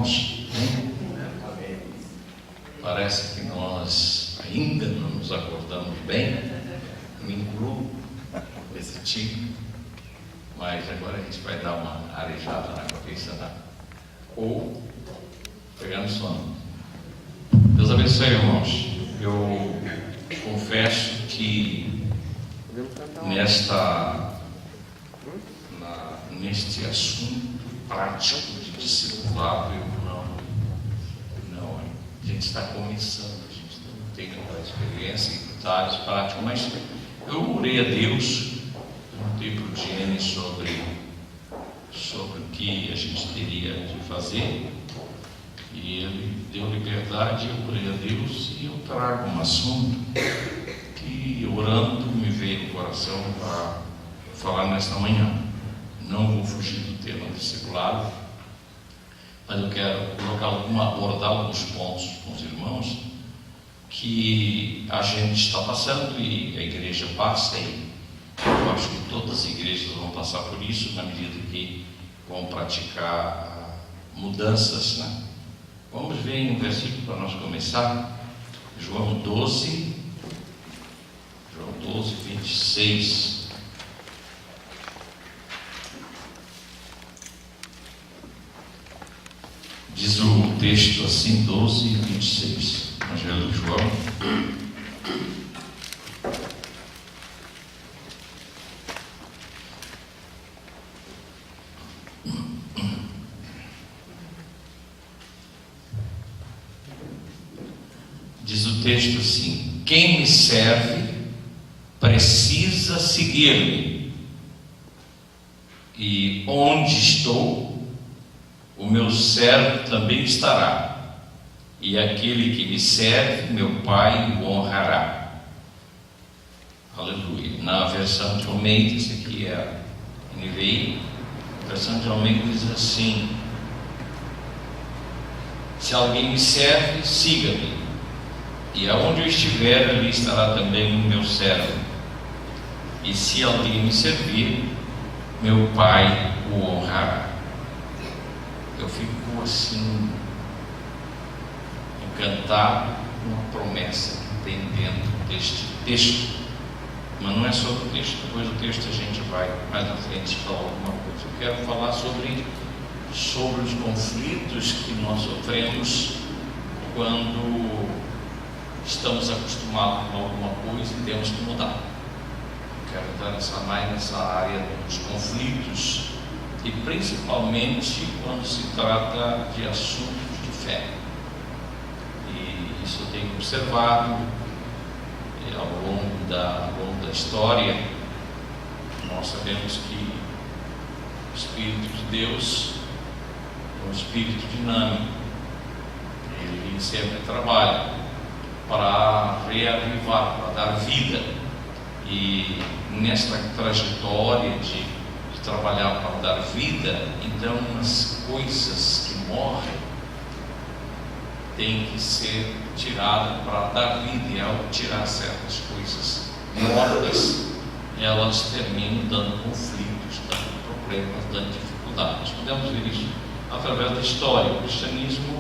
irmãos? Parece que nós ainda não nos acordamos bem, me incluo nesse time, mas agora a gente vai dar uma arejada na cabeça, né? Ou pegar no sono. Deus abençoe, irmãos. Eu confesso que neste assunto prático de discipulado, a gente está começando, a gente não tem aquela experiência em detalhes práticos, mas eu orei a Deus, perguntei para o Jenny sobre o que a gente teria de fazer, e ele deu liberdade. Eu orei a Deus e eu trago um assunto que, orando, me veio no coração para falar nesta manhã. Não vou fugir do tema discipulado, mas eu quero abordar alguns pontos com os irmãos que a gente está passando e a igreja passa, e eu acho que todas as igrejas vão passar por isso na medida que vão praticar mudanças, né? Vamos ver um versículo para nós começar, João 12, 26. Diz o texto assim, 12 e 26, Evangelho de João. Diz o texto assim: quem me serve precisa seguir-me, e onde estou, o meu servo também estará, e aquele que me serve, meu Pai o honrará. Aleluia. Na versão de Almeida, esse aqui é a NVI, a versão de Almeida diz assim: se alguém me serve, siga-me, e aonde eu estiver, ali estará também o meu servo, e se alguém me servir, meu Pai o honrará. Eu fico assim, encantado com a promessa que tem dentro deste texto. Mas não é sobre o texto, depois do texto a gente vai mais na frente falar alguma coisa. Eu quero falar sobre os conflitos que nós sofremos quando estamos acostumados com alguma coisa e temos que mudar. Eu quero entrar mais nessa área dos conflitos, e principalmente quando se trata de assuntos de fé. E isso eu tenho observado ao longo da história. Nós sabemos que o Espírito de Deus é um Espírito dinâmico. Ele sempre trabalha para reavivar, para dar vida. E nesta trajetória de trabalhar para dar vida, então as coisas que morrem têm que ser tiradas para dar vida, e ao tirar certas coisas mortas, elas terminam dando conflitos, dando problemas, dando dificuldades. Podemos ver isso através da história. O cristianismo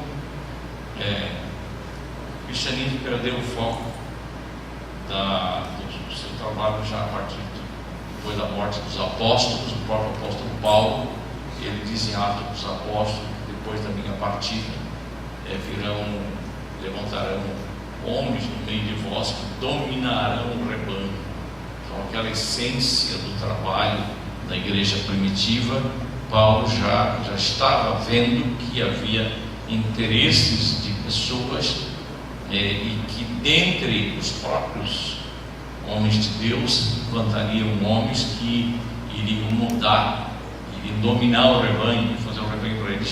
perdeu o foco do seu trabalho já a partir depois da morte dos apóstolos. O próprio apóstolo Paulo, ele diz em Atos dos Apóstolos: depois da minha partida levantarão homens no meio de vós que dominarão o rebanho. Então, aquela essência do trabalho da igreja primitiva, Paulo já estava vendo que havia interesses de pessoas, e que dentre os próprios homens de Deus levantariam homens que iriam mudar, iriam dominar o rebanho, fazer o rebanho para ele.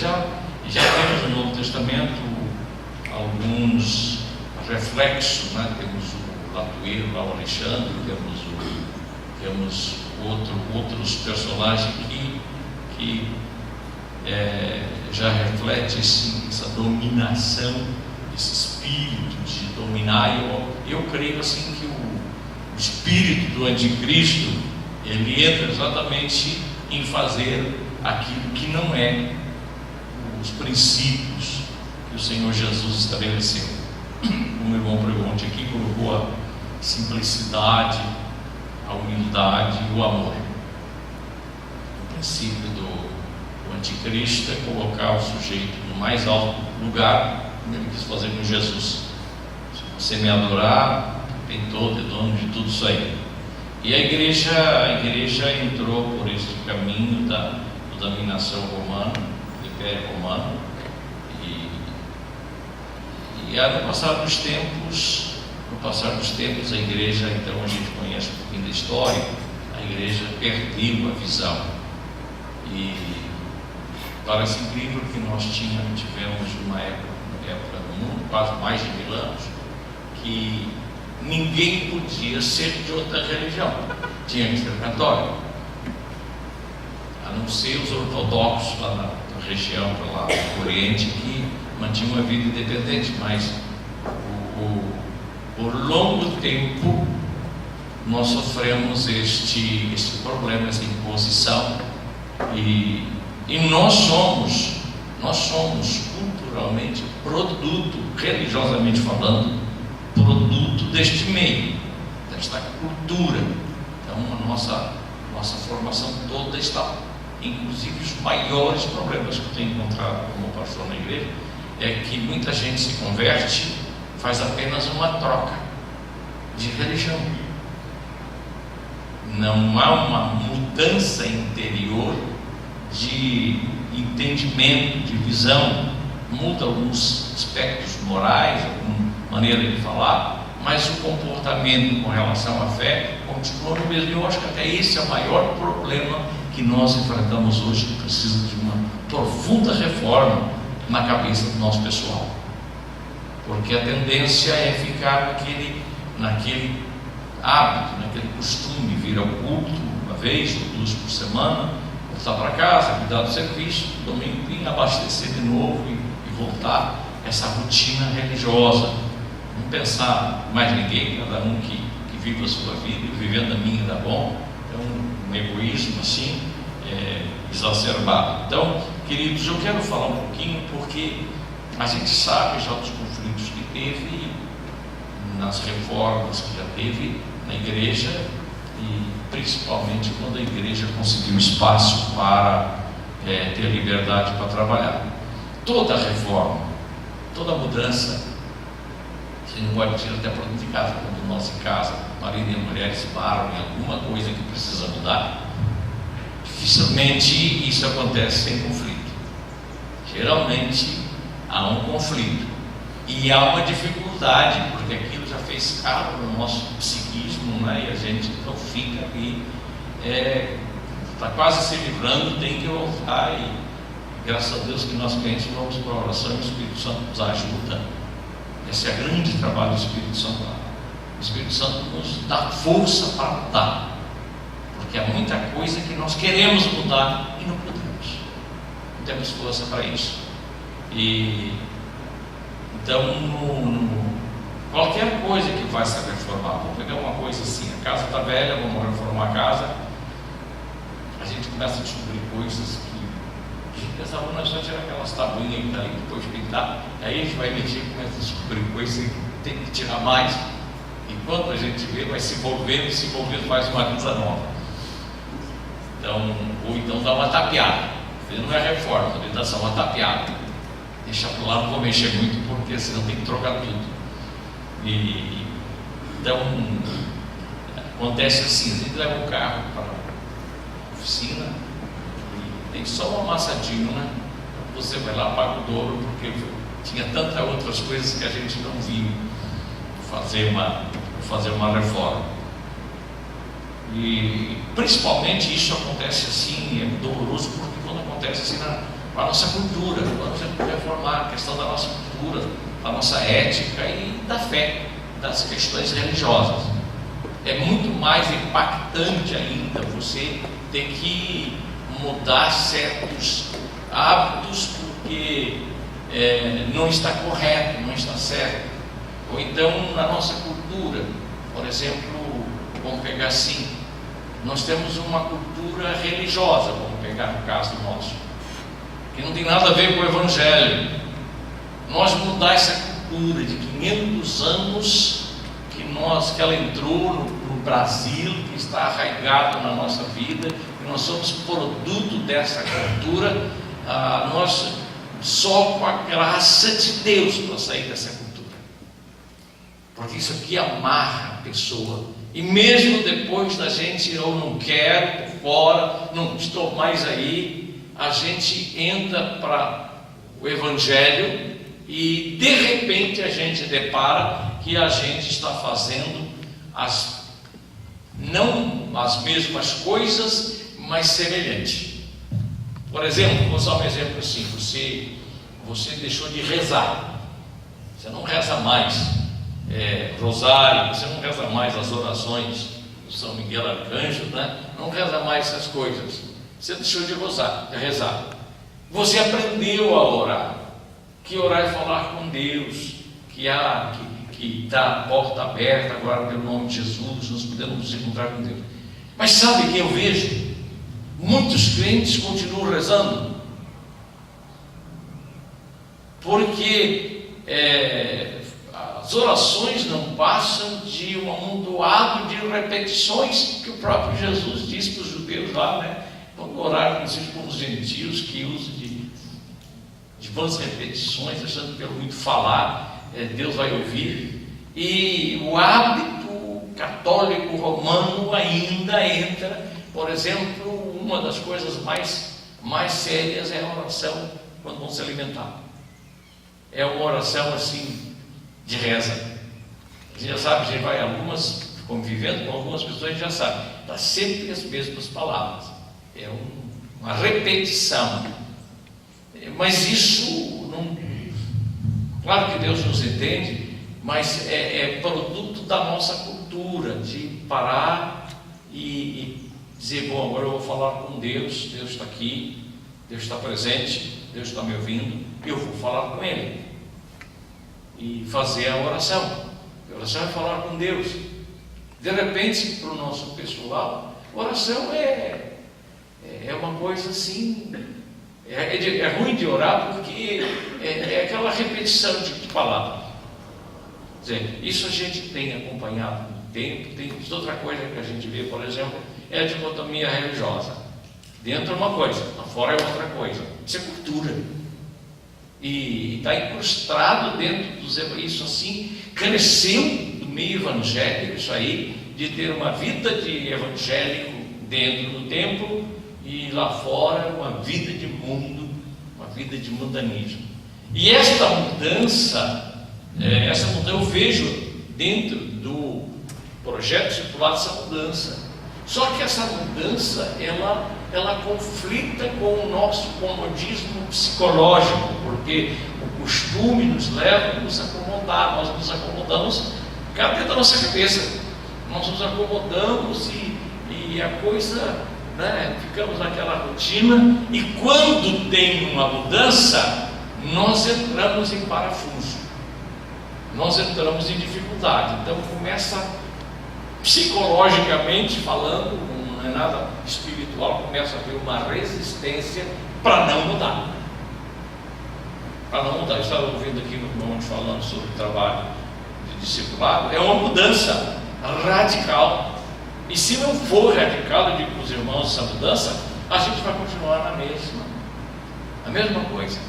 Já temos no Novo Testamento alguns reflexos, né? Temos o latoeiro lá, o Alexandre, temos outros personagens que já reflete essa dominação, esse espírito de dominar. Eu creio assim que o espírito do anticristo, ele entra exatamente em fazer aquilo que não é os princípios que o Senhor Jesus estabeleceu. Como o irmão Pregonte aqui colocou a simplicidade, a humildade e o amor. O princípio do anticristo é colocar o sujeito no mais alto lugar, como ele quis fazer com Jesus. Se você me adorar, tem todo, é dono de tudo isso aí. E a igreja entrou por esse caminho da dominação romana, do Império Romano, e no passar dos tempos, a igreja, então a gente conhece um pouquinho da história, a igreja perdeu a visão. E parece incrível que nós tivemos uma época no mundo, quase mais de 1000 anos, que ninguém podia ser de outra religião, tinha que ser católico, a não ser os ortodoxos lá na região, para lá do Oriente, que mantinham uma vida independente, mas por longo tempo nós sofremos este problema, essa imposição, e nós somos culturalmente produto, religiosamente falando, produto deste meio, desta cultura. Então a nossa formação toda está, inclusive os maiores problemas que eu tenho encontrado como pastor na igreja, é que muita gente se converte, faz apenas uma troca de religião. Não há uma mudança interior de entendimento, de visão. Muda alguns aspectos morais, alguma maneira de falar, mas o comportamento com relação à fé continua no mesmo. Eu acho que até esse é o maior problema que nós enfrentamos hoje, que precisa de uma profunda reforma na cabeça do nosso pessoal, porque a tendência é ficar naquele hábito, naquele costume, vir ao culto uma vez ou 2 por semana, voltar para casa, cuidar do serviço, domingo vir, abastecer de novo e voltar essa rotina religiosa, não pensar mais ninguém, cada um que vive a sua vida, vivendo a minha dá bom. É um egoísmo assim exacerbado. Então, queridos, eu quero falar um pouquinho, porque a gente sabe já dos conflitos que teve nas reformas que já teve na igreja, e principalmente quando a igreja conseguiu espaço para ter liberdade para trabalhar. Toda reforma, toda mudança, você não pode tirar até para dentro de casa. Quando nós em casa, marido e mulher se param em alguma coisa que precisa mudar, dificilmente isso acontece sem conflito. Geralmente há um conflito e há uma dificuldade, porque aquilo já fez calo no nosso psiquismo, né? E a gente não fica ali, está quase se livrando, tem que voltar. E graças a Deus que nós crentes vamos para a oração e o Espírito Santo nos ajuda. Esse é o grande trabalho do Espírito Santo. O Espírito Santo nos dá força para mudar, porque há muita coisa que nós queremos mudar e não podemos, não temos força para isso. E então, qualquer coisa que vai se reformar, vamos pegar uma coisa assim, a casa está velha, vamos reformar a casa, a gente começa a descobrir coisas que a gente pensava, não é só tirar aquelas tabuinhas que está ali, depois pintar. Aí a gente vai mexer e começa a descobrir coisas que tem que tirar mais, e quando a gente vê, vai se envolvendo, faz uma coisa nova. Então, ou então dá uma tapeada. Não é reforma, também dá só uma tapeada. Deixa para lá, não vou mexer muito, porque senão tem que trocar tudo. Então, acontece assim, a gente leva o carro para a oficina e tem só um amassadinho, né? Você vai lá, paga o dobro, porque tinha tantas outras coisas que a gente não viu fazer uma reforma. E principalmente isso acontece assim, é doloroso, porque quando acontece assim com a nossa cultura, quando a gente reformar a questão da nossa cultura, da nossa ética e da fé, das questões religiosas. É muito mais impactante ainda você ter que mudar certos hábitos porque não está correto, não está certo. Ou então na nossa cultura, por exemplo, vamos pegar assim, nós temos uma cultura religiosa, vamos pegar no caso nosso, que não tem nada a ver com o Evangelho. nós mudar essa cultura de 500 anos que ela entrou no Brasil, que está arraigado na nossa vida, que nós somos produto dessa cultura, nós só com a graça de Deus para sair dessa cultura, porque isso aqui amarra a pessoa, e mesmo depois da gente, eu não quero, por fora, não estou mais aí, a gente entra para o Evangelho e de repente a gente depara que a gente está fazendo não as mesmas coisas, mas semelhante. Por exemplo, vou usar um exemplo assim: você deixou de rezar, você não reza mais rosário, você não reza mais as orações do São Miguel Arcanjo, né? Não reza mais essas coisas, você deixou de rezar. Você aprendeu a orar, que orar é falar com Deus, que está a porta aberta agora pelo nome de Jesus, nós podemos nos encontrar com Deus. Mas sabe que eu vejo? Muitos crentes continuam rezando, porque as orações não passam de um amontoado de repetições que o próprio Jesus disse para os judeus lá, né? Vamos orar inclusive com os gentios, que usam de vãs repetições, achando que pelo muito falar Deus vai ouvir. E o hábito católico romano ainda entra, por exemplo, uma das coisas mais sérias é a oração quando vão se alimentar. É uma oração assim de reza. A gente já sabe, a gente vai convivendo com algumas pessoas, a gente já sabe, está sempre as mesmas palavras, é uma repetição. Mas isso não, claro que Deus nos entende, mas é produto da nossa cultura, de parar e dizer: bom, agora eu vou falar com Deus, Deus está aqui, Deus está presente, Deus está me ouvindo, eu vou falar com Ele, e fazer a oração. A oração é falar com Deus. De repente, para o nosso pessoal, oração é uma coisa assim, é ruim de orar, porque é aquela repetição de palavras. Quer dizer, isso a gente tem acompanhado no tempo. Tem outra coisa que a gente vê, por exemplo, é a dicotomia religiosa. Dentro é uma coisa, lá fora é outra coisa. Isso é cultura. E está incrustado dentro dos evangélicos. Isso assim cresceu do meio evangélico, isso aí, de ter uma vida de evangélico dentro do templo e lá fora uma vida de mundo, uma vida de mundanismo. E esta mudança eu vejo dentro do projeto discipulado, essa mudança. Só que essa mudança, ela conflita com o nosso comodismo psicológico, porque o costume nos leva a nos acomodar. Nós nos acomodamos, cada dentro da nossa cabeça, nós nos acomodamos e a coisa, né, ficamos naquela rotina, e quando tem uma mudança, nós entramos em parafuso, nós entramos em dificuldade. Então começa, psicologicamente falando, não é nada espiritual, começa a haver uma resistência para não mudar. Para não mudar. Eu estava ouvindo aqui no irmão falando sobre o trabalho de discipulado, é uma mudança radical. E se não for radical, eu digo para os irmãos, essa mudança, a gente vai continuar na mesma coisa.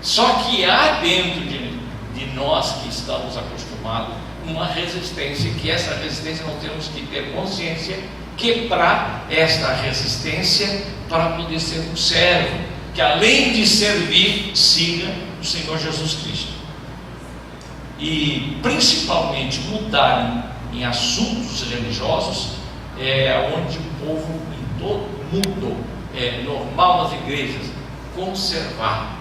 Só que há dentro de nós que estamos acostumados uma resistência, que essa resistência nós temos que ter consciência, quebrar esta resistência para poder ser um servo, que além de servir, siga o Senhor Jesus Cristo. E principalmente mudar em assuntos religiosos, onde o povo em todo mundo, é normal nas igrejas, conservar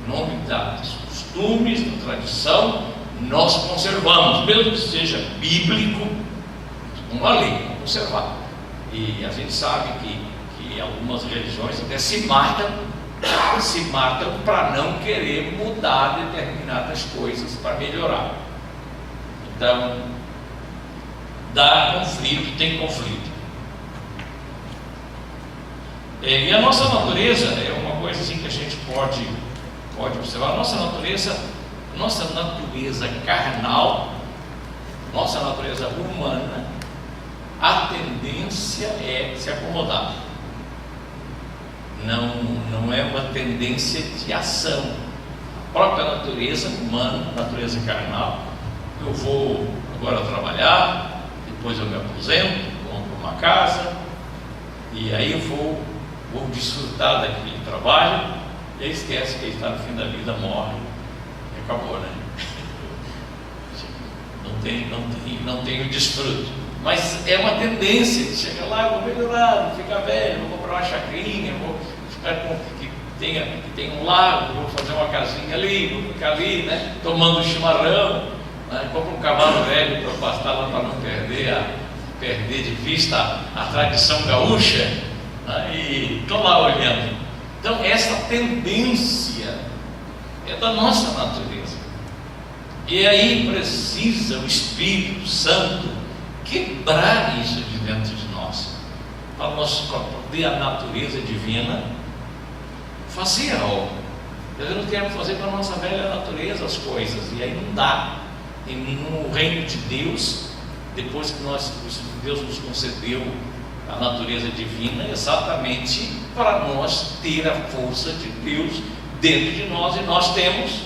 em nome dos costumes, da tradição. Nós conservamos, mesmo que seja bíblico, uma lei, vamos conservar. E a gente sabe que algumas religiões até se matam para não querer mudar determinadas coisas para melhorar. Então, dá conflito, tem conflito. E a nossa natureza é uma coisa assim que a gente pode Pode observar, nossa natureza carnal, nossa natureza humana, a tendência é se acomodar. Não é uma tendência de ação. A própria natureza humana, natureza carnal, eu vou agora trabalhar, depois eu me aposento, compro uma casa, e aí eu vou desfrutar daquele trabalho, e aí esquece que ele está no fim da vida, morre, e acabou, né? Não tem o desfrute. Mas é uma tendência de chegar lá, vou melhorar, vou ficar velho, vou comprar uma chacrinha, vou ficar com que tenha um lago, vou fazer uma casinha ali, vou ficar ali, né, tomando chimarrão, né, compro um cavalo velho para pastar lá para não perder de vista a tradição gaúcha, né, e estou lá olhando. Então essa tendência é da nossa natureza. E aí precisa o Espírito Santo quebrar isso de dentro de nós, para poder a natureza divina fazer algo. Eu não quero fazer para a nossa velha natureza as coisas, e aí não dá. E no reino de Deus, depois que Deus nos concedeu a natureza divina, exatamente para nós ter a força de Deus dentro de nós, e nós temos,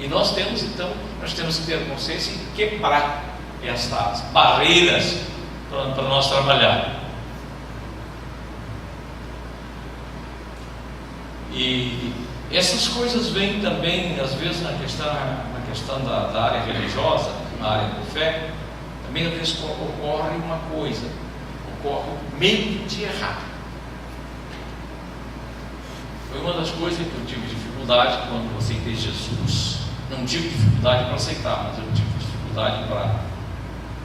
então, nós temos que ter consciência e quebrar estas barreiras para nós trabalhar. E essas coisas vêm também, às vezes, na questão da área religiosa, na área da fé, também às vezes ocorre uma coisa, ocorre o medo de errar. Foi uma das coisas que eu tive dificuldade quando eu aceitei Jesus. Não tive dificuldade para aceitar, mas eu tive dificuldade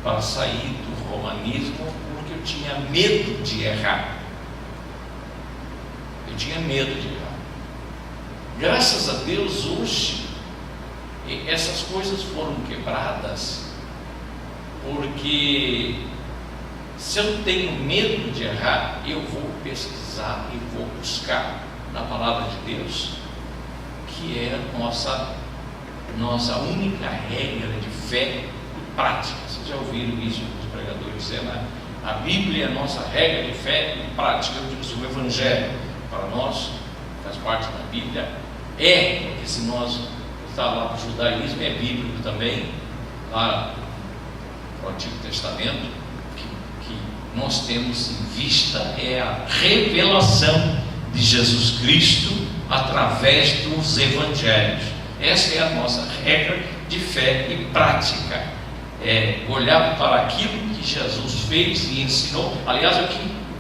para sair do romanismo, porque eu tinha medo de errar. Eu tinha medo de errar. Graças a Deus, hoje, essas coisas foram quebradas, porque se eu tenho medo de errar, eu vou pesquisar e vou buscar na palavra de Deus, que é a nossa única regra de fé e prática. Vocês já ouviram isso dos pregadores dizendo, né? A Bíblia é a nossa regra de fé e prática. Eu digo, o Evangelho para nós faz parte da Bíblia, porque se nós está lá para o judaísmo, é bíblico também, lá no Antigo Testamento, que nós temos em vista é a revelação de Jesus Cristo através dos Evangelhos. Essa é a nossa regra de fé e prática, olhar para aquilo que Jesus fez e ensinou, aliás, o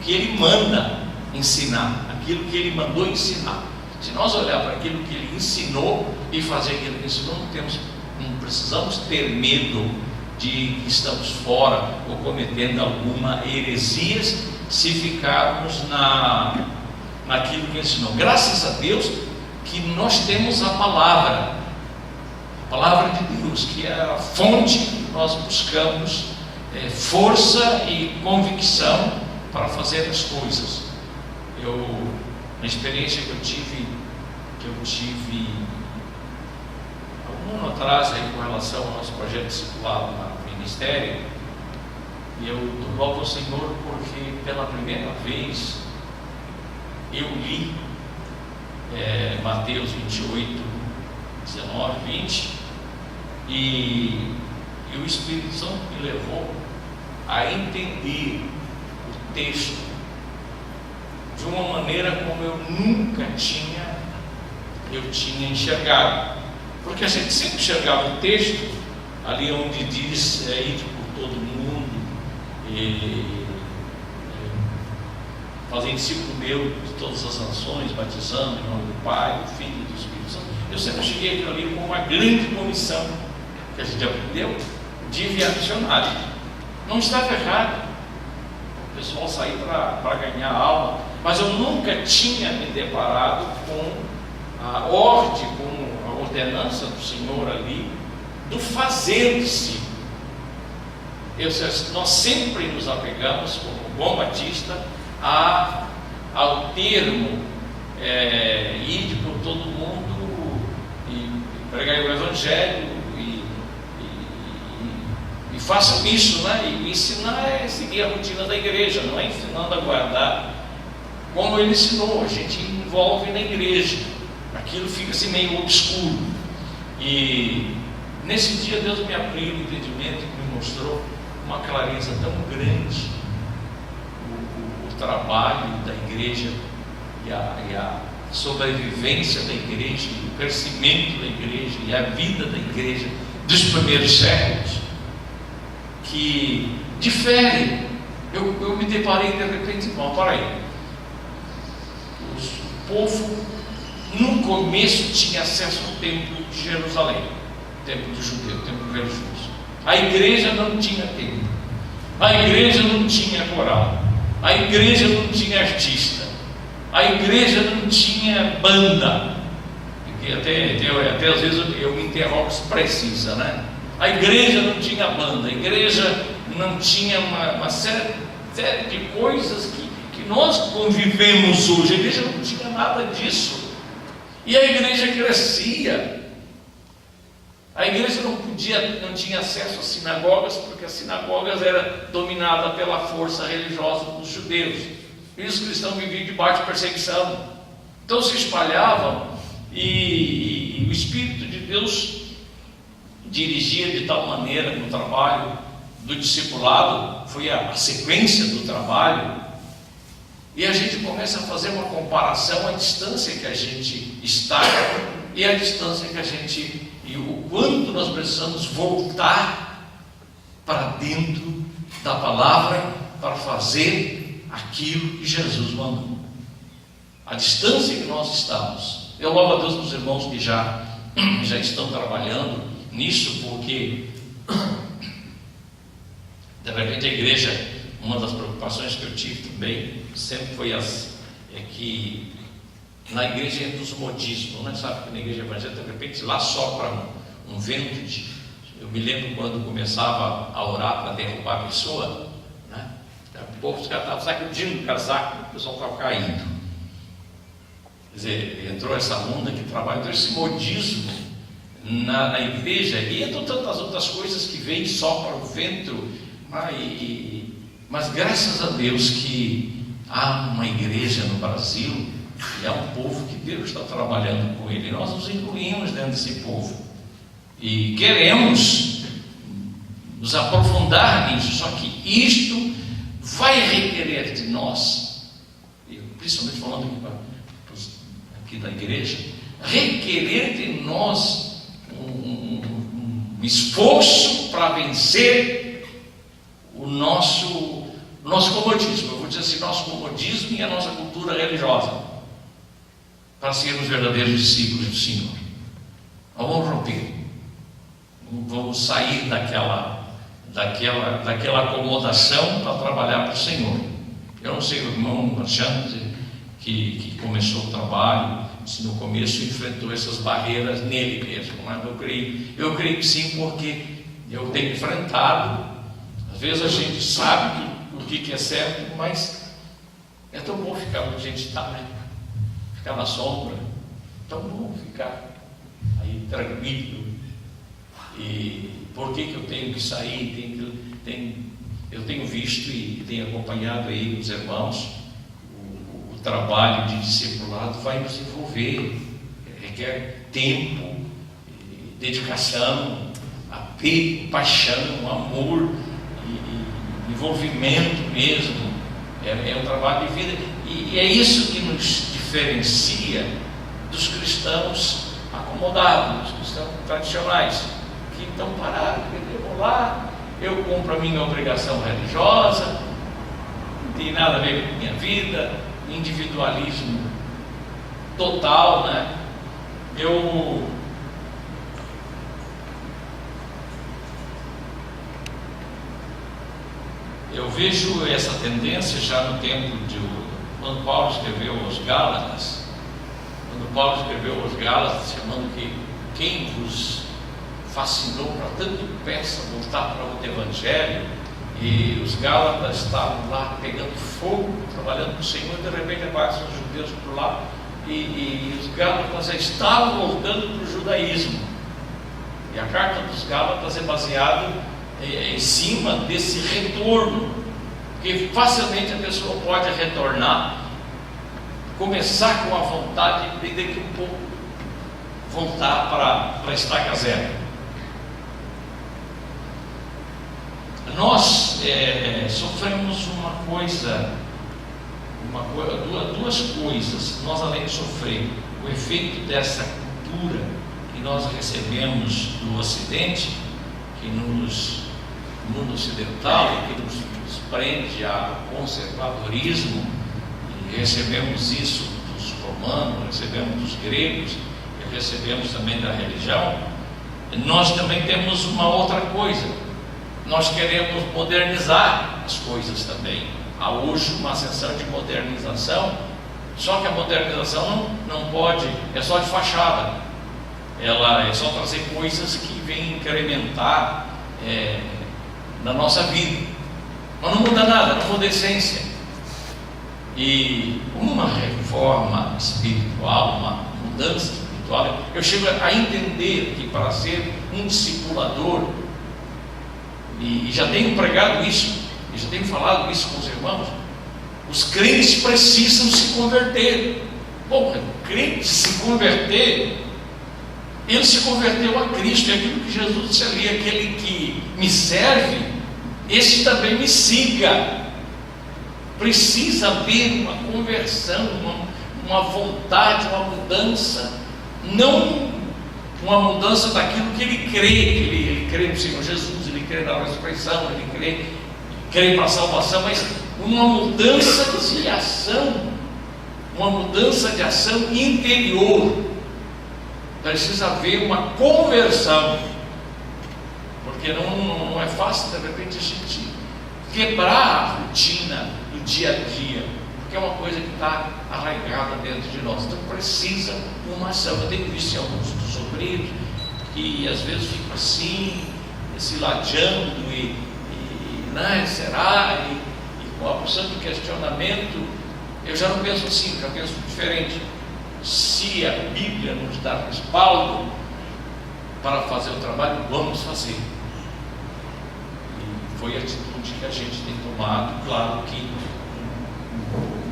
que Ele manda ensinar, aquilo que Ele mandou ensinar. Se nós olhar para aquilo que Ele ensinou e fazer aquilo que Ele ensinou, não precisamos ter medo de que estamos fora ou cometendo alguma heresia se ficarmos naquilo que Ele ensinou. Graças a Deus que nós temos a palavra de Deus, que é a fonte que nós buscamos força e convicção para fazer as coisas. Na experiência que eu tive algum ano atrás aí, com relação ao nosso projeto discipulado no ministério, e eu louvo ao Senhor porque pela primeira vez eu li Mateus 28, 19, 20, e o Espírito Santo me levou a entender o texto de uma maneira como eu nunca tinha enxergado, porque a gente sempre enxergava o texto ali onde diz ide por todo mundo e fazer discípulo meu de todas as nações, batizando em nome do Pai, do Filho e do Espírito Santo. Eu sempre cheguei aquilo ali com uma grande comissão que a gente aprendeu de via missionário. Não estava errado o pessoal sair para ganhar alma, mas eu nunca tinha me deparado com a ordem, com a ordenança do Senhor ali, do fazer discípulo. Nós sempre nos apegamos, como bom batista, ao termo ide por todo mundo pregai o Evangelho e façam isso, né? E ensinar é seguir a rotina da igreja, não é ensinando a guardar como ele ensinou. A gente envolve na igreja, aquilo fica assim meio obscuro. E nesse dia Deus me abriu o entendimento e me mostrou uma clareza tão grande o trabalho da igreja e a sobrevivência da igreja, o crescimento da igreja e a vida da igreja dos primeiros séculos, que difere. Eu me deparei de repente, bom, para aí, o povo no começo tinha acesso ao templo de Jerusalém, templo de judeu, templo religioso. A igreja não tinha templo, a igreja não tinha coral, a igreja não tinha artista, a igreja não tinha banda. E até às vezes eu me interrogo se precisa, né? A igreja não tinha banda, a igreja não tinha uma série de coisas que nós convivemos hoje. A igreja não tinha nada disso. E a igreja crescia. A igreja não tinha acesso às sinagogas, porque as sinagogas eram dominadas pela força religiosa dos judeus. E os cristãos viviam debaixo de perseguição. Então se espalhavam e o Espírito de Deus dirigia de tal maneira no trabalho do discipulado, foi a sequência do trabalho, e a gente começa a fazer uma comparação à distância que a gente está e a distância que a gente, e o quanto nós precisamos voltar para dentro da palavra para fazer aquilo que Jesus mandou. A distância que nós estamos. Eu louvo a Deus para os irmãos que já estão trabalhando nisso, porque de repente a igreja, uma das preocupações que eu tive também sempre foi que na igreja entra os modismos, né? Sabe que na igreja evangélica de repente lá sopra um vento eu me lembro quando começava a orar para derrubar a pessoa, né? O povo estavam sacudindo o casaco, o pessoal estava caindo. Quer dizer, entrou essa onda que trabalha, então esse modismo na igreja, e entram tantas outras coisas que vêm só para o vento, mas graças a Deus que há uma igreja no Brasil, e há um povo que Deus está trabalhando com ele, e nós nos incluímos dentro desse povo, e queremos nos aprofundar nisso, só que isto vai requerer de nós, principalmente falando aqui da igreja, requerer de nós um esforço para vencer o nosso comodismo. Eu vou dizer assim, nosso comodismo e a nossa cultura religiosa, para sermos verdadeiros discípulos do Senhor. Nós vamos romper, vamos sair daquela acomodação para trabalhar para o Senhor. Eu não sei, o irmão Alexandre que começou o trabalho, se no começo enfrentou essas barreiras nele mesmo, mas eu creio que sim, porque eu tenho enfrentado. Às vezes a gente sabe o que é certo, mas é tão bom ficar onde a gente está, né? Ficar na sombra, tão bom ficar aí tranquilo. E por que eu tenho que sair? Eu tenho visto e tenho acompanhado aí os irmãos. O trabalho de discipulado vai nos envolver, requer tempo, dedicação, apego, paixão, amor, envolvimento mesmo. É um trabalho de vida, e é isso que nos diferencia dos cristãos acomodados, dos cristãos tradicionais, que estão parados. Eu vou lá, eu cumpro a minha obrigação religiosa, não tem nada a ver com a minha vida, individualismo total, né? Eu vejo essa tendência já no tempo quando Paulo escreveu aos Gálatas, chamando que quem vos fascinou para tanto peça voltar para outro evangelho, e os Gálatas estavam lá pegando fogo, trabalhando com o Senhor, e de repente aparecem os judeus por lá, e os Gálatas já estavam voltando para o judaísmo. E a carta dos Gálatas é baseada em cima desse retorno, porque facilmente a pessoa pode retornar, começar com a vontade e daqui a pouco voltar para a estaca zero. Nós sofremos duas coisas. Nós, além de sofrer o efeito dessa cultura que nós recebemos do Ocidente, que no mundo ocidental, que nos prende a conservadorismo, e recebemos isso dos romanos, recebemos dos gregos, e recebemos também da religião. Nós também temos uma outra coisa: nós queremos modernizar as coisas também. Há hoje uma ascensão de modernização, só que a modernização não pode, é só de fachada, ela é só trazer coisas que vêm incrementar na nossa vida, mas não muda nada, não muda a essência. E uma reforma espiritual, uma mudança espiritual, eu chego a entender que para ser um discipulador, e já tenho pregado isso, e já tenho falado isso com os irmãos, os crentes precisam se converter. Bom, o crente se converter, ele se converteu a Cristo, é aquilo que Jesus disse ali: aquele que me serve, esse também me siga. Precisa haver uma conversão, uma vontade, uma mudança, não uma mudança daquilo que ele crê, ele crê no Senhor Jesus, ele crê na ressurreição, ele crê para a salvação, mas uma mudança de ação, uma mudança de ação interior. Precisa haver uma conversão, porque não é fácil de repente a gente quebrar a rotina do dia a dia, porque é uma coisa que está arraigada dentro de nós. Então precisa uma ação. Eu tenho visto em alguns dos obreiros que às vezes ficam assim, se ladeando será? E com a porção de questionamento, eu já não penso assim, já penso diferente. Se a Bíblia nos dá respaldo para fazer o trabalho, vamos fazer. E foi a atitude que a gente tem tomado, claro que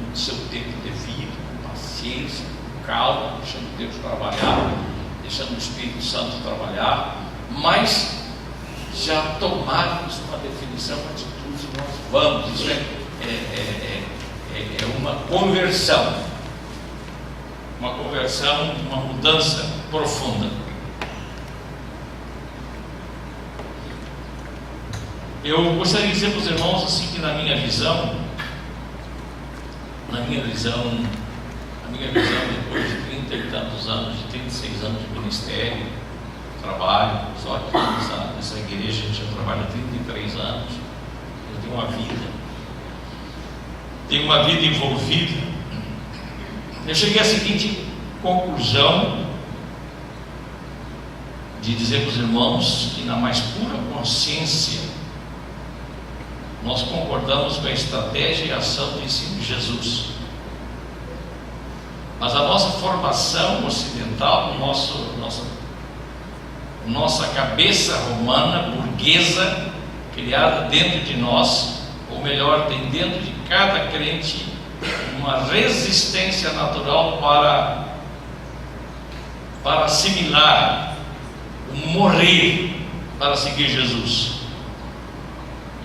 no seu tempo devido, com paciência, com calma, deixando Deus trabalhar, deixando o Espírito Santo trabalhar, mas já tomarmos uma definição, uma atitude, nós vamos. Isso é uma conversão, uma mudança profunda. Eu gostaria de dizer para os irmãos assim, que na minha visão, depois de 30 e tantos anos, de 36 anos de ministério, trabalho, só aqui nessa igreja a gente já trabalha há 33 anos, eu tenho uma vida envolvida. Eu cheguei à seguinte conclusão, de dizer para os irmãos que na mais pura consciência nós concordamos com a estratégia e a ação do ensino de Jesus, mas a nossa formação ocidental, nossa cabeça romana, burguesa, criada dentro de nós, ou melhor, tem dentro de cada crente uma resistência natural para assimilar o morrer para seguir Jesus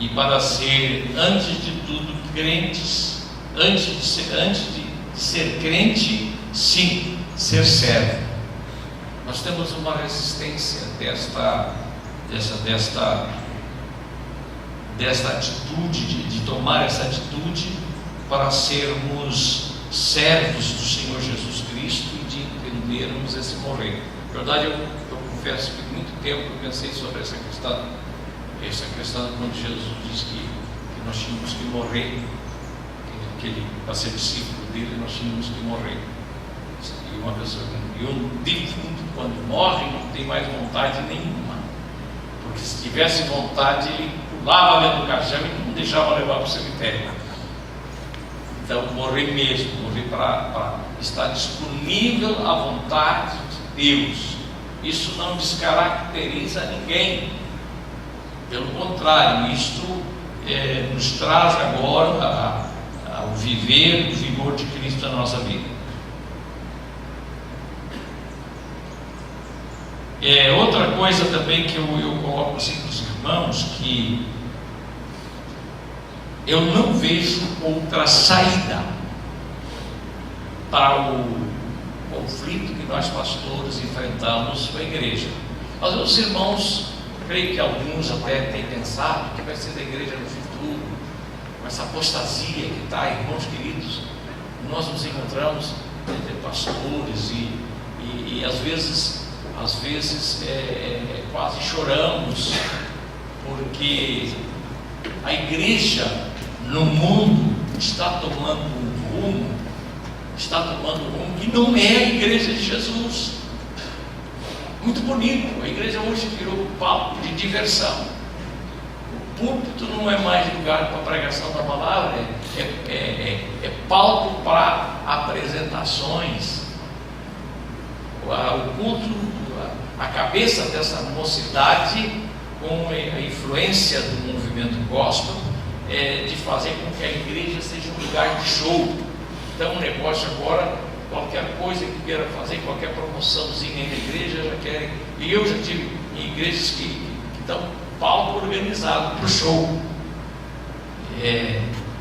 e para ser, antes de tudo, crentes, antes de ser crente, sim, ser servo. Nós temos uma resistência desta atitude, de tomar essa atitude para sermos servos do Senhor Jesus Cristo e de entendermos esse morrer. Na verdade, eu confesso que muito tempo eu pensei sobre essa questão quando Jesus diz que nós tínhamos que morrer, para ser discípulo dele nós tínhamos que morrer. E um defunto, quando morre, não tem mais vontade nenhuma, porque se tivesse vontade, ele pulava dentro do caixão e não deixava levar para o cemitério. Então, morrer mesmo, morrer para estar disponível à vontade de Deus, Isso não descaracteriza ninguém. Pelo contrário, isto nos traz agora ao viver o vigor de Cristo na nossa vida. Outra coisa também que eu coloco assim para os irmãos, que eu não vejo outra saída para o conflito que nós pastores enfrentamos com a igreja. Às vezes os irmãos, creio que alguns até têm pensado que vai ser da igreja no futuro, com essa apostasia que está, irmãos queridos, nós nos encontramos entre pastores e às vezes quase choramos, porque a igreja no mundo está tomando um rumo que não é a igreja de Jesus. Muito bonito, a igreja hoje virou palco de diversão. O púlpito não é mais lugar para a pregação da palavra, é palco para apresentações. O culto, a cabeça dessa mocidade, com a influência do movimento gospel, de fazer com que a igreja seja um lugar de show. Então o negócio agora, qualquer coisa que queira fazer, qualquer promoçãozinha aí na igreja, já querem. E eu já tive em igrejas que estão palco organizado para o show.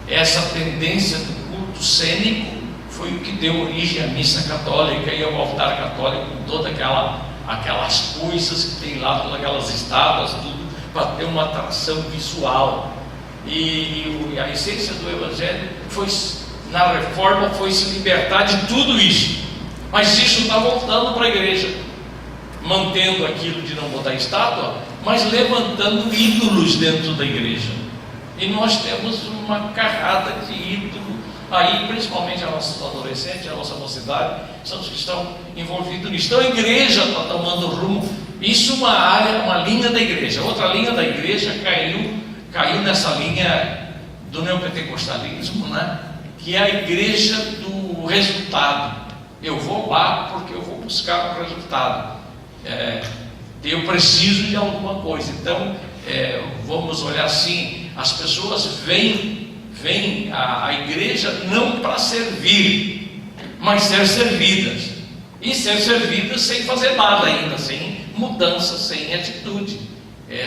Essa tendência do culto cênico foi o que deu origem à missa católica e ao altar católico, com todas aquelas coisas que tem lá, todas aquelas estátuas, tudo, para ter uma atração visual. E a essência do Evangelho na reforma foi se libertar de tudo isso. Mas isso está voltando para a igreja, mantendo aquilo de não botar estátua, mas levantando ídolos dentro da igreja. E nós temos uma carrada de ídolos aí, principalmente a nossa adolescente, a nossa mocidade, são os que estão envolvidos nisso. Então a igreja está tomando rumo. Isso é uma linha da igreja. Outra linha da igreja caiu nessa linha do neopentecostalismo, né? Que é a igreja do resultado. Eu vou lá porque eu vou buscar um resultado. Eu preciso de alguma coisa. Então, vamos olhar assim: as pessoas vêm à igreja não para servir, mas ser servidas. E ser servidas sem fazer nada ainda, sem mudança, sem atitude.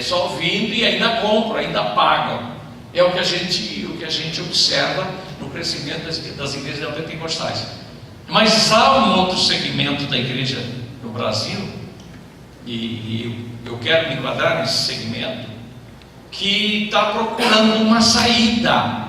Só vindo e ainda compram, ainda pagam. É o que a gente observa no crescimento das igrejas neopentecostais. Mas há um outro segmento da igreja no Brasil, e eu quero me enquadrar nesse segmento, que está procurando uma saída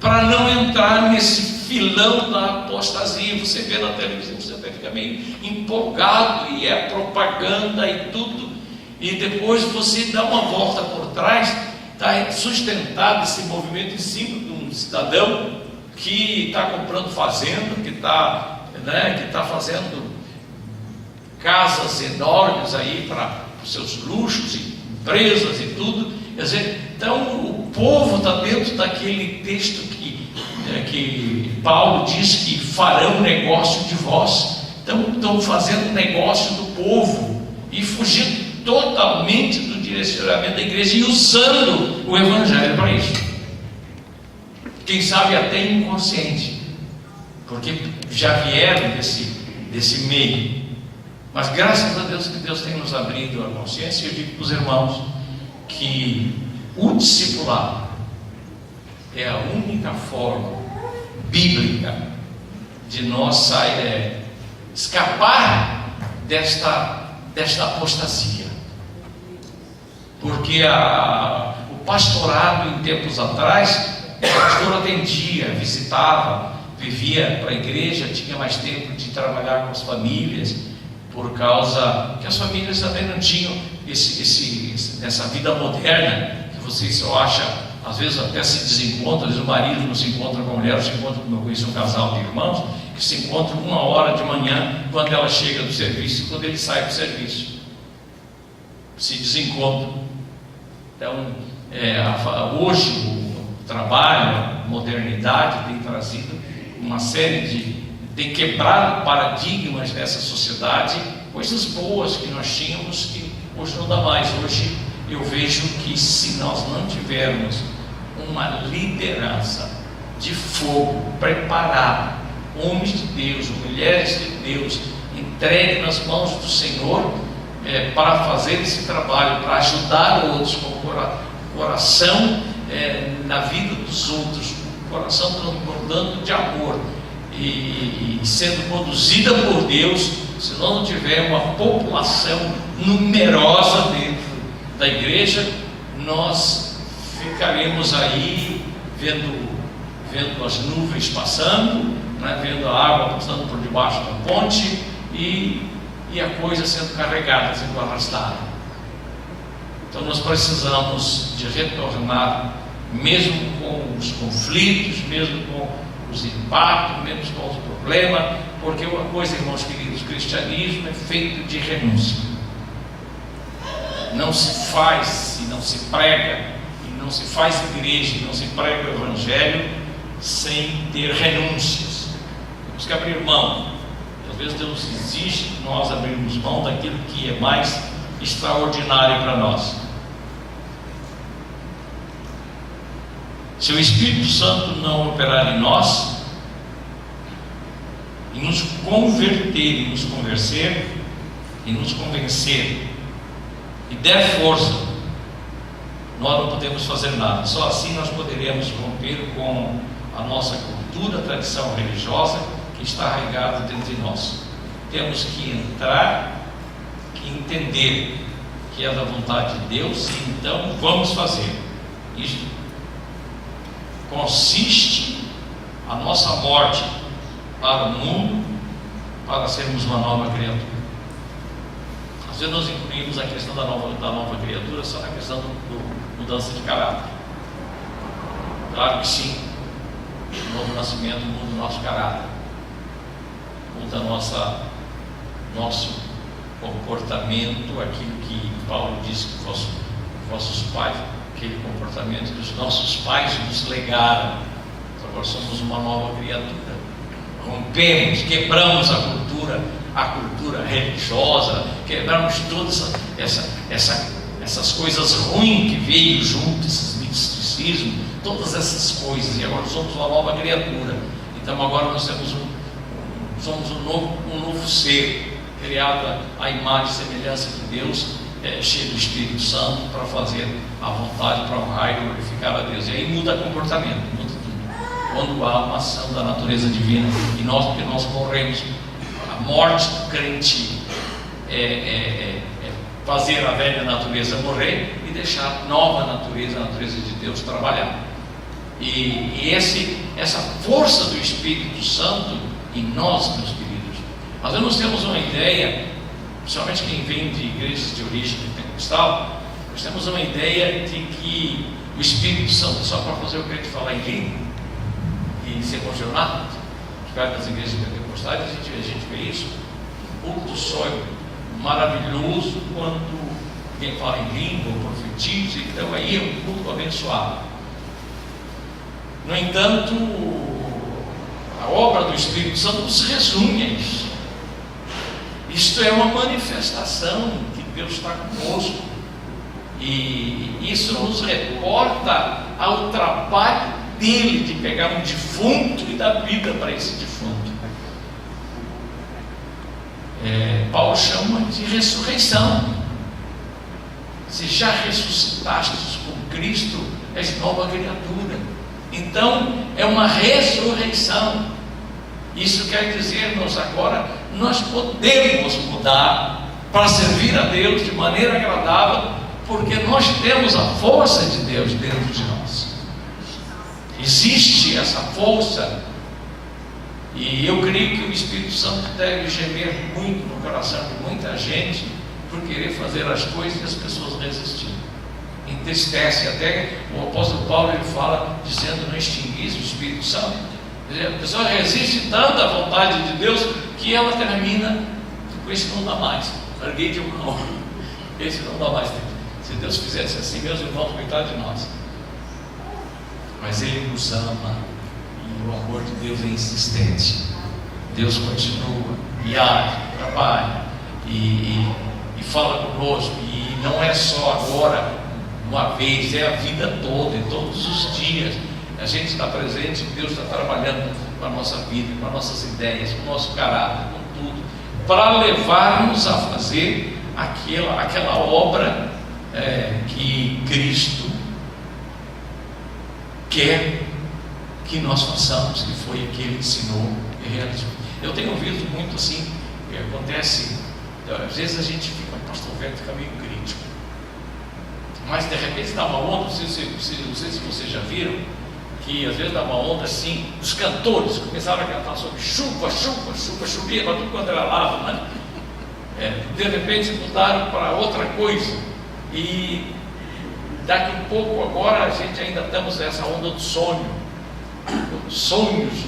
para não entrar nesse filão da apostasia. Você vê na televisão, você fica meio empolgado, e é propaganda e tudo, e depois você dá uma volta por trás. Está sustentado esse movimento em cima de um cidadão que está comprando fazenda, que está fazendo casas enormes aí para os seus luxos, e empresas e tudo. Quer dizer, então o povo está dentro daquele texto que Paulo diz que farão negócio de vós. Então estão fazendo negócio do povo e fugindo totalmente do direcionamento da igreja e usando o Evangelho para isso. Quem sabe até inconsciente, porque já vieram desse meio. Mas graças a Deus que Deus tem nos abrido a consciência. Eu digo para os irmãos que o discipulado é a única forma bíblica de nós escapar desta apostasia. Porque o pastorado, em tempos atrás, o pastor atendia, visitava, vivia para a igreja, tinha mais tempo de trabalhar com as famílias, por causa que as famílias também não tinham essa vida moderna, que vocês só acham, às vezes até se desencontram, às vezes o marido não se encontra com a mulher, se encontra, como eu conheço um casal de irmãos, que se encontram 1h de manhã, quando ela chega do serviço e quando ele sai do serviço. Se desencontram. Então, hoje o trabalho, a modernidade tem trazido uma série tem quebrado paradigmas nessa sociedade coisas boas que nós tínhamos que hoje não dá mais. Hoje eu vejo que se nós não tivermos uma liderança de fogo preparada, homens de Deus, mulheres de Deus, entregue nas mãos do Senhor, para fazer esse trabalho, para ajudar outros com o coração na vida dos outros, o coração transbordando de amor e sendo conduzida por Deus. Se nós não tiver uma população numerosa dentro da igreja, nós ficaremos aí vendo as nuvens passando, né, vendo a água passando por debaixo da ponte e a coisa sendo carregada, sendo arrastada. Então nós precisamos de retornar, mesmo com os conflitos, mesmo com os impactos, mesmo com os problemas, porque uma coisa, irmãos queridos, o cristianismo é feito de renúncia. Não se faz e não se prega, e não se faz igreja, e não se prega o evangelho sem ter renúncias. Temos que abrir mão. Às vezes Deus exige que nós abrirmos mão daquilo que é mais extraordinário para nós. Se o Espírito Santo não operar em nós, e nos converter, e nos convencer, e der força, nós não podemos fazer nada. Só assim nós poderemos romper com a nossa cultura, a tradição religiosa que está arraigada dentro de nós. Temos que entrar, que entender que é da vontade de Deus, e então vamos fazer. Isto consiste a nossa morte para o mundo, para sermos uma nova criatura. Às vezes nós incluímos a questão da nova criatura só na questão do mudança de caráter. Claro que sim, o novo nascimento muda o nosso caráter, muda nosso comportamento, aquilo que Paulo disse que vossos pais, aquele comportamento que os nossos pais nos legaram. Agora somos uma nova criatura. Rompemos, quebramos a cultura religiosa, quebramos todas essas coisas ruins que veio junto, esses misticismos, todas essas coisas, e agora somos uma nova criatura. Então agora nós somos um novo ser, criado à imagem e semelhança de Deus, cheio do Espírito Santo, para fazer a vontade, para honrar e glorificar a Deus. E aí muda comportamento, muda tudo. Quando há uma ação da natureza divina, e porque nós morremos, a morte do crente é fazer a velha natureza morrer e deixar a nova natureza, a natureza de Deus, trabalhar. E essa força do Espírito Santo em nós, meus queridos, às vezes nós temos uma ideia, principalmente quem vem de igrejas de origem pentecostal, nós temos uma ideia de que o Espírito Santo é só para fazer o crente falar em língua e se emocionar. Perto das igrejas pentecostais a gente vê isso. O culto só é maravilhoso quando quem fala em língua, profetiza, então aí é um culto abençoado. No entanto, a obra do Espírito Santo não se resume a isso. Isto é uma manifestação que Deus está conosco, e isso nos reporta ao trabalho dele de pegar um defunto e dar vida para esse defunto. Paulo chama de ressurreição. Se já ressuscitastes com Cristo, és nova criatura. Então é uma ressurreição. Isso quer dizer, agora nós podemos mudar para servir a Deus de maneira agradável, porque nós temos a força de Deus dentro de nós. Existe essa força, e eu creio que o Espírito Santo deve gemer muito no coração de muita gente por querer fazer as coisas e as pessoas resistirem. Entristece. Até o apóstolo Paulo ele fala dizendo: não extinguis o Espírito Santo. A pessoa resiste tanto à vontade de Deus que ela termina com: esse não dá mais, larguei de mão, esse não dá mais. Se Deus fizesse assim, meus irmãos, coitado de nós. Mas Ele nos ama, e o amor de Deus é insistente. Deus continua e age, trabalha, e fala conosco, e não é só agora, uma vez, é a vida toda, é todos os dias. A gente está presente, Deus está trabalhando com a nossa vida, com as nossas ideias, com o nosso caráter, com tudo, para levar-nos a fazer aquela obra que Cristo quer que nós façamos, que foi que Ele ensinou e realizou. Eu tenho ouvido muito assim, acontece, às vezes a gente fica, pastor Velho, fica meio crítico, mas de repente dá uma onda, não sei se vocês já viram, que às vezes dá uma onda assim, os cantores começaram a cantar sobre chuva, chovia para tudo quanto era lado, né? De repente mudaram para outra coisa, e daqui um pouco agora a gente ainda estamos nessa onda do sonho, os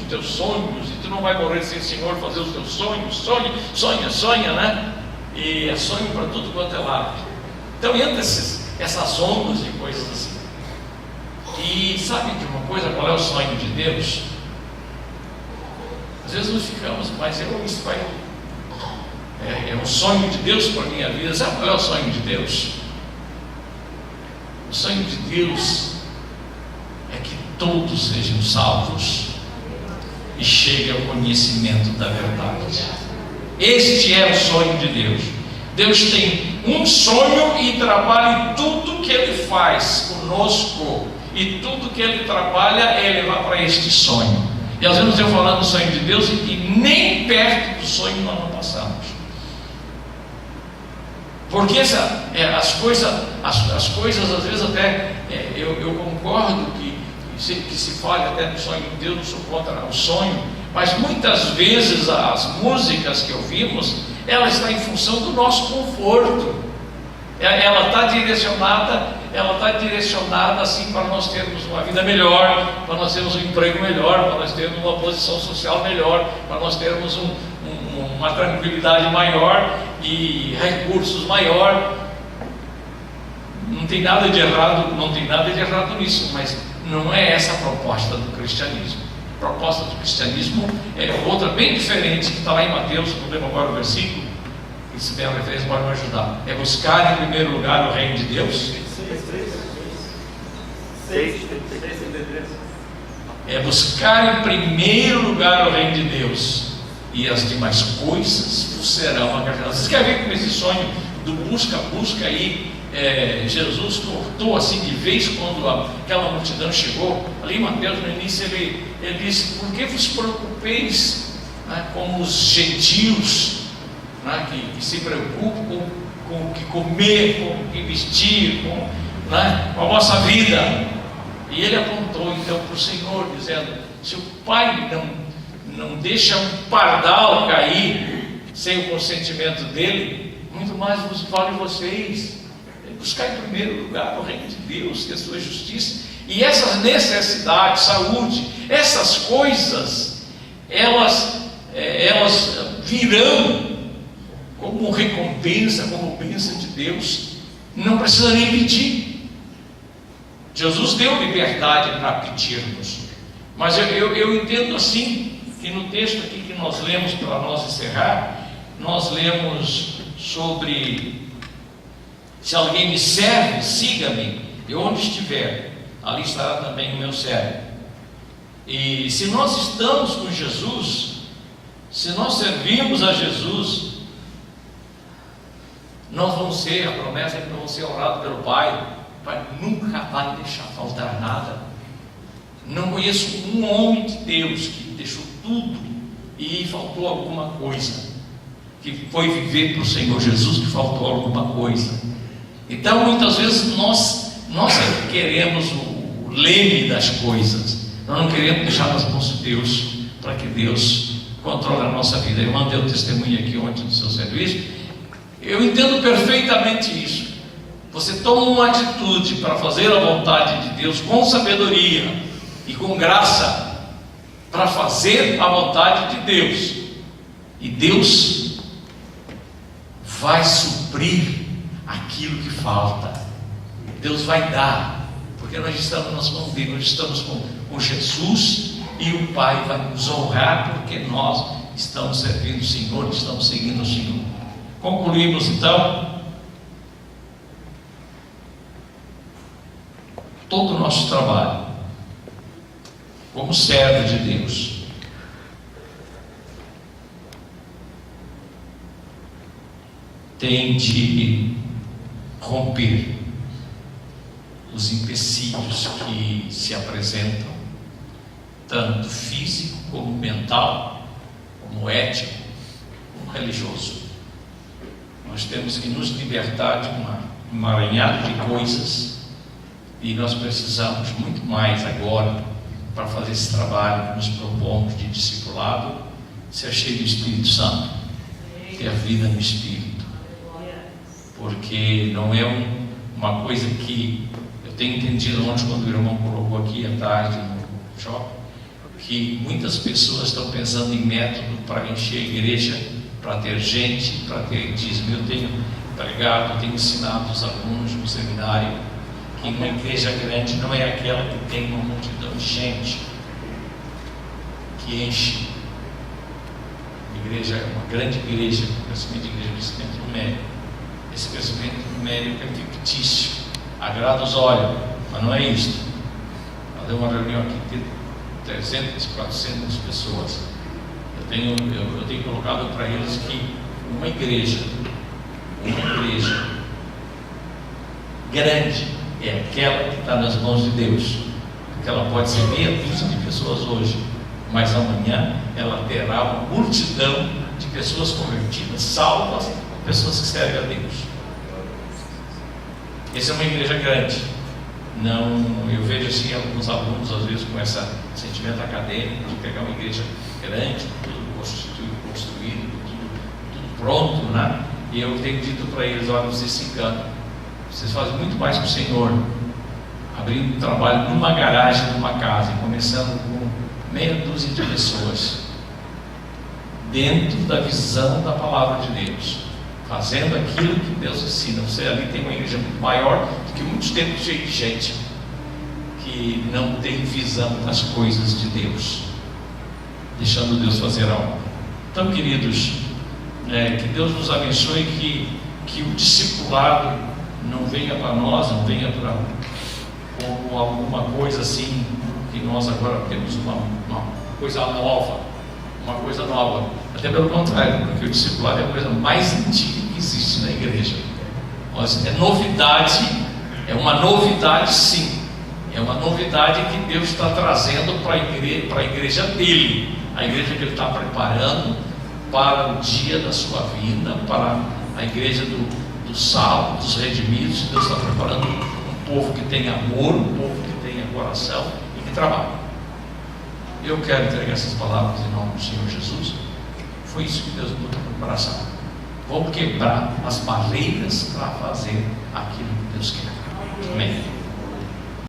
teus sonhos, e tu não vai morrer sem o Senhor fazer os teus sonhos, sonha, né? E é sonho para tudo quanto é lado. Então entra essas ondas de coisas assim. E sabe de uma coisa, qual é o sonho de Deus? Às vezes nós ficamos, mas isso vai, é um sonho de Deus para a minha vida. Sabe qual é o sonho de Deus? O sonho de Deus é que todos sejam salvos e cheguem ao conhecimento da verdade. Este é o sonho de Deus. Deus tem um sonho e trabalha em tudo que Ele faz conosco, e tudo que Ele trabalha é levar para este sonho. E às vezes eu falando do sonho de Deus e nem perto do sonho nós não passamos, porque as coisas às vezes até eu concordo que se fale até do sonho de Deus, não sou contra o sonho, mas muitas vezes as músicas que ouvimos, ela está em função do nosso conforto. Ela está direcionada assim para nós termos uma vida melhor, para nós termos um emprego melhor, para nós termos uma posição social melhor, para nós termos uma tranquilidade maior e recursos maior. Não tem nada de errado nisso, mas não é essa a proposta do cristianismo. A proposta do cristianismo é outra bem diferente, que está lá em Mateus, não lembro agora o versículo, e se bem a referência pode me ajudar. É buscar em primeiro lugar o reino de Deus. É buscar em primeiro lugar o reino de Deus, e as demais coisas serão acrescentadas. Vocês querem ver como esse sonho do busca aí, Jesus cortou assim de vez quando aquela multidão chegou? Ali em Mateus, no início, ele disse: por que vos preocupeis, né, como os gentios, né, que se preocupam com o que comer, com o que vestir, com a vossa vida? E ele apontou então para o Senhor, dizendo: se o Pai não deixa um pardal cair sem o consentimento dele, muito mais vos vale vocês. Buscar em primeiro lugar o reino de Deus e a sua justiça, e essas necessidades, saúde, essas coisas, elas virão como recompensa, como bênção de Deus. Não precisa nem pedir. Jesus deu liberdade para pedirmos, mas eu entendo assim, que no texto aqui que nós lemos, para nós encerrar, nós lemos sobre: se alguém me serve, siga-me, e onde estiver, ali estará também o meu servo. E se nós estamos com Jesus, se nós servimos a Jesus, nós vamos ser, a promessa é que nós vamos ser honrados pelo Pai. O Pai nunca vai deixar faltar nada. Não conheço um homem de Deus que deixou tudo e faltou alguma coisa, que foi viver para o Senhor Jesus, que faltou alguma coisa. Então muitas vezes nós queremos o leme das coisas, nós não queremos deixar nas mãos de Deus, para que Deus controle a nossa vida. Eu mandei o testemunho aqui ontem no seu serviço. Eu entendo perfeitamente isso. Você toma uma atitude para fazer a vontade de Deus com sabedoria e com graça, para fazer a vontade de Deus, e Deus vai suprir aquilo que falta. Deus vai dar, porque nós estamos nas mãos dele, nós estamos com Jesus, e o Pai vai nos honrar, porque nós estamos servindo o Senhor, estamos seguindo o Senhor. Concluímos então todo o nosso trabalho como servo de Deus. Tem de romper os empecilhos que se apresentam, tanto físico como mental, como ético, como religioso. Nós temos que nos libertar de um emaranhado de coisas, e nós precisamos muito mais agora, para fazer esse trabalho que nos propomos de discipulado, ser cheio do Espírito Santo, ter vida no Espírito, porque não é uma coisa que eu tenho entendido ontem, quando o irmão colocou aqui à tarde no shopping, que muitas pessoas estão pensando em método para encher a igreja, para ter gente, para ter dízimo. Eu tenho pregado, eu tenho ensinado os alunos no seminário que uma igreja grande não é aquela que tem uma multidão de gente que enche. A igreja é uma grande igreja, um crescimento de igreja, um crescimento numérico. Esse crescimento numérico é fictício, agrada os olhos, mas não é isso. Nós demos uma reunião aqui de 300, 400 pessoas. Eu tenho colocado para eles que uma igreja grande é aquela que está nas mãos de Deus, porque ela pode ser meia dúzia de pessoas hoje, mas amanhã ela terá uma multidão de pessoas convertidas, salvas, pessoas que servem a Deus. Essa é uma igreja grande. Não, eu vejo assim alguns alunos às vezes com esse sentimento acadêmico de pegar uma igreja grande, tudo construído, tudo pronto, né? E eu tenho dito para eles: olha, vocês se enganam, vocês fazem muito mais para o Senhor abrindo um trabalho numa garagem, numa casa, e começando com meia dúzia de pessoas, dentro da visão da palavra de Deus, fazendo aquilo que Deus ensina. Você ali tem uma igreja muito maior do que muitos tempos cheios de gente que não tem visão das coisas de Deus, deixando Deus fazer a obra. Então, queridos, que Deus nos abençoe, que o discipulado não venha para nós, não venha para como alguma coisa assim, que nós agora temos uma coisa nova, até pelo contrário, porque o discipulado é a coisa mais antiga que existe na igreja. É novidade, é uma novidade, sim, é uma novidade que Deus está trazendo para a igreja dele, a igreja que ele está preparando para o dia da sua vinda, para a igreja dos salvos, dos redimidos. Deus está preparando um povo que tem amor, um povo que tenha coração e que trabalha. Eu quero entregar essas palavras em nome do Senhor Jesus. Foi isso que Deus me botou no coração. Vamos quebrar as barreiras para fazer aquilo que Deus quer. Amém.